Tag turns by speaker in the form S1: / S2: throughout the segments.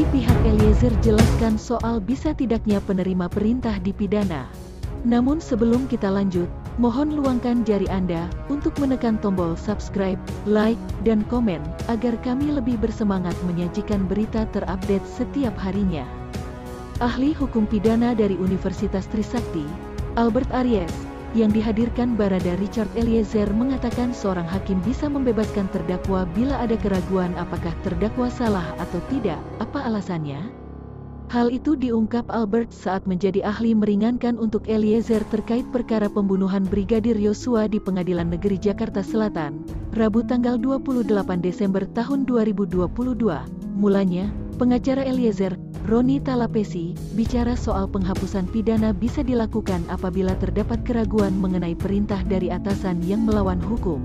S1: Ahli pihak Eliezer jelaskan soal bisa tidaknya penerima perintah dipidana. Namun sebelum kita lanjut, mohon luangkan jari Anda untuk menekan tombol subscribe, like, dan komen, agar kami lebih bersemangat menyajikan berita terupdate setiap harinya. Ahli hukum pidana dari Universitas Trisakti, Albert Aries, yang dihadirkan Barada Richard Eliezer mengatakan seorang hakim bisa membebaskan terdakwa bila ada keraguan apakah terdakwa salah atau tidak. Apa alasannya? Hal itu diungkap Albert saat menjadi ahli meringankan untuk Eliezer terkait perkara pembunuhan Brigadir Yosua di Pengadilan Negeri Jakarta Selatan, Rabu tanggal 28 Desember tahun 2022. Mulanya, pengacara Eliezer, Roni Talapesi, bicara soal penghapusan pidana bisa dilakukan apabila terdapat keraguan mengenai perintah dari atasan yang melawan hukum.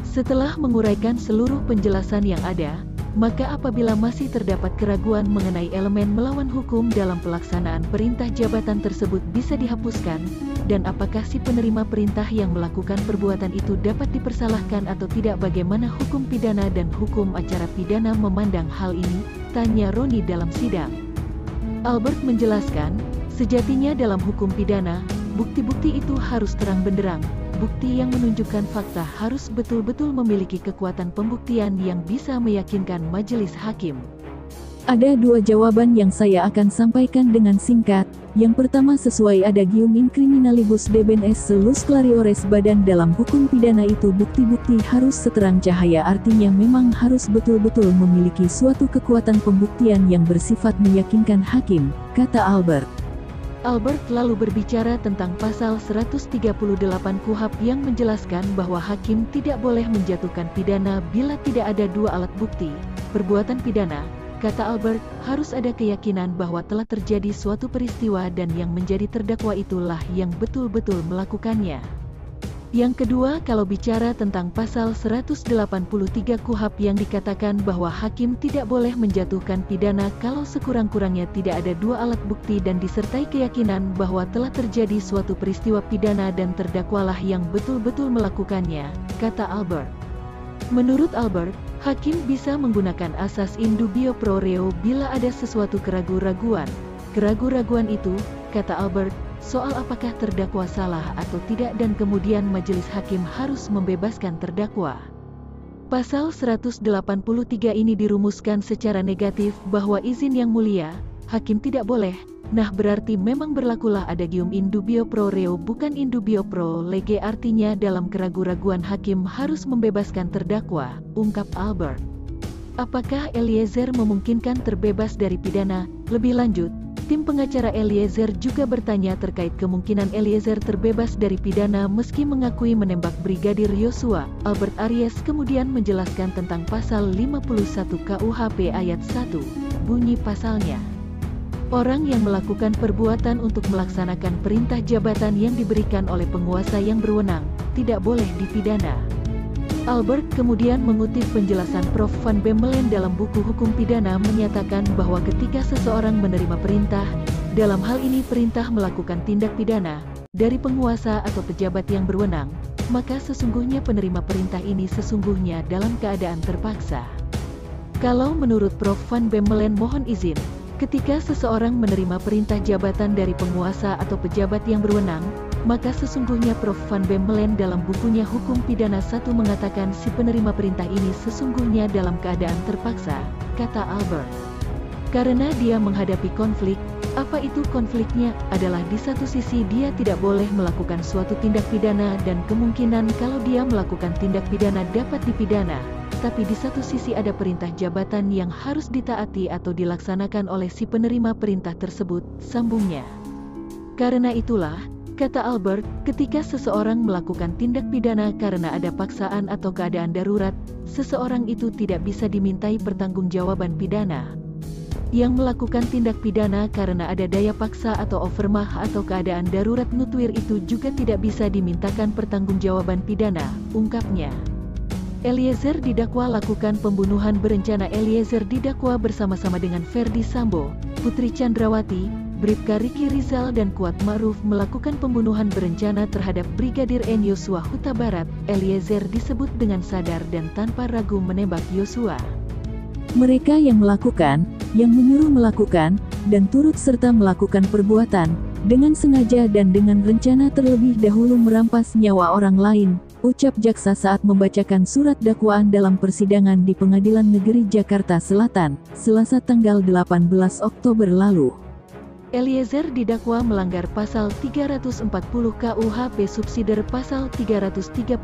S1: Setelah menguraikan seluruh penjelasan yang ada, maka apabila masih terdapat keraguan mengenai elemen melawan hukum dalam pelaksanaan perintah jabatan tersebut bisa dihapuskan, dan apakah si penerima perintah yang melakukan perbuatan itu dapat dipersalahkan atau tidak, bagaimana hukum pidana dan hukum acara pidana memandang hal ini, tanya Roni dalam sidang. Albert menjelaskan, sejatinya dalam hukum pidana, bukti-bukti itu harus terang benderang. Bukti yang menunjukkan fakta harus betul-betul memiliki kekuatan pembuktian yang bisa meyakinkan majelis hakim.
S2: Ada dua jawaban yang saya akan sampaikan dengan singkat. Yang pertama, sesuai adagium in criminalibus deben est solus clariores badan dalam hukum pidana itu bukti-bukti harus seterang cahaya, artinya memang harus betul-betul memiliki suatu kekuatan pembuktian yang bersifat meyakinkan hakim, kata Albert.
S1: Albert lalu berbicara tentang pasal 138 KUHP yang menjelaskan bahwa hakim tidak boleh menjatuhkan pidana bila tidak ada dua alat bukti. Perbuatan pidana, kata Albert, harus ada keyakinan bahwa telah terjadi suatu peristiwa dan yang menjadi terdakwa itulah yang betul-betul melakukannya. Yang kedua, kalau bicara tentang pasal 183 KUHP yang dikatakan bahwa hakim tidak boleh menjatuhkan pidana kalau sekurang-kurangnya tidak ada dua alat bukti dan disertai keyakinan bahwa telah terjadi suatu peristiwa pidana dan terdakwalah yang betul-betul melakukannya, kata Albert. Menurut Albert, hakim bisa menggunakan asas in dubio pro reo bila ada sesuatu keraguan-raguan. Keraguan-raguan itu, kata Albert, soal apakah terdakwa salah atau tidak, dan kemudian majelis hakim harus membebaskan terdakwa. Pasal 183 ini dirumuskan secara negatif bahwa izin yang mulia, hakim tidak boleh. Nah, berarti memang berlakulah adagium in dubio pro reo bukan in dubio pro lege, artinya dalam keraguan-raguan hakim harus membebaskan terdakwa, ungkap Albert. Apakah Eliezer memungkinkan terbebas dari pidana? Lebih lanjut, tim pengacara Eliezer juga bertanya terkait kemungkinan Eliezer terbebas dari pidana meski mengakui menembak Brigadir Yosua. Albert Aries kemudian menjelaskan tentang pasal 51 KUHP ayat 1. Bunyi pasalnya, orang yang melakukan perbuatan untuk melaksanakan perintah jabatan yang diberikan oleh penguasa yang berwenang, tidak boleh dipidana. Albert kemudian mengutip penjelasan Prof. Van Bemmelen dalam buku Hukum Pidana menyatakan bahwa ketika seseorang menerima perintah, dalam hal ini perintah melakukan tindak pidana, dari penguasa atau pejabat yang berwenang, maka sesungguhnya penerima perintah ini sesungguhnya dalam keadaan terpaksa. Kalau menurut Prof. Van Bemmelen, mohon izin, ketika seseorang menerima perintah jabatan dari penguasa atau pejabat yang berwenang, maka sesungguhnya Prof. Van Bemmelen dalam bukunya Hukum Pidana 1 mengatakan si penerima perintah ini sesungguhnya dalam keadaan terpaksa, kata Albert. Karena dia menghadapi konflik. Apa itu konfliknya? Adalah di satu sisi dia tidak boleh melakukan suatu tindak pidana dan kemungkinan kalau dia melakukan tindak pidana dapat dipidana, tapi di satu sisi ada perintah jabatan yang harus ditaati atau dilaksanakan oleh si penerima perintah tersebut, sambungnya. Karena itulah, kata Albert, ketika seseorang melakukan tindak pidana karena ada paksaan atau keadaan darurat, seseorang itu tidak bisa dimintai pertanggungjawaban pidana. Yang melakukan tindak pidana karena ada daya paksa atau overmah atau keadaan darurat nutwir itu juga tidak bisa dimintakan pertanggungjawaban pidana, ungkapnya. Eliezer didakwa lakukan pembunuhan berencana. Eliezer didakwa bersama-sama dengan Ferdi Sambo, Putri Chandrawati, Bribka Riki Rizal dan Kuat Ma'ruf melakukan pembunuhan berencana terhadap Brigadir N. Yosua Huta Barat. Eliezer disebut dengan sadar dan tanpa ragu menembak Yosua.
S2: Mereka yang melakukan, yang menyuruh melakukan, dan turut serta melakukan perbuatan, dengan sengaja dan dengan rencana terlebih dahulu merampas nyawa orang lain, ucap jaksa saat membacakan surat dakwaan dalam persidangan di Pengadilan Negeri Jakarta Selatan, Selasa tanggal 18 Oktober lalu.
S1: Eliezer didakwa melanggar pasal 340 KUHP subsider pasal 338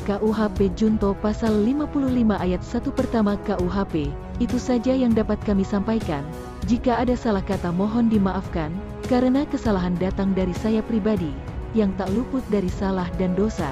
S1: KUHP junto pasal 55 ayat 1 pertama KUHP. Itu saja yang dapat kami sampaikan. Jika ada salah kata mohon dimaafkan, karena kesalahan datang dari saya pribadi, yang tak luput dari salah dan dosa.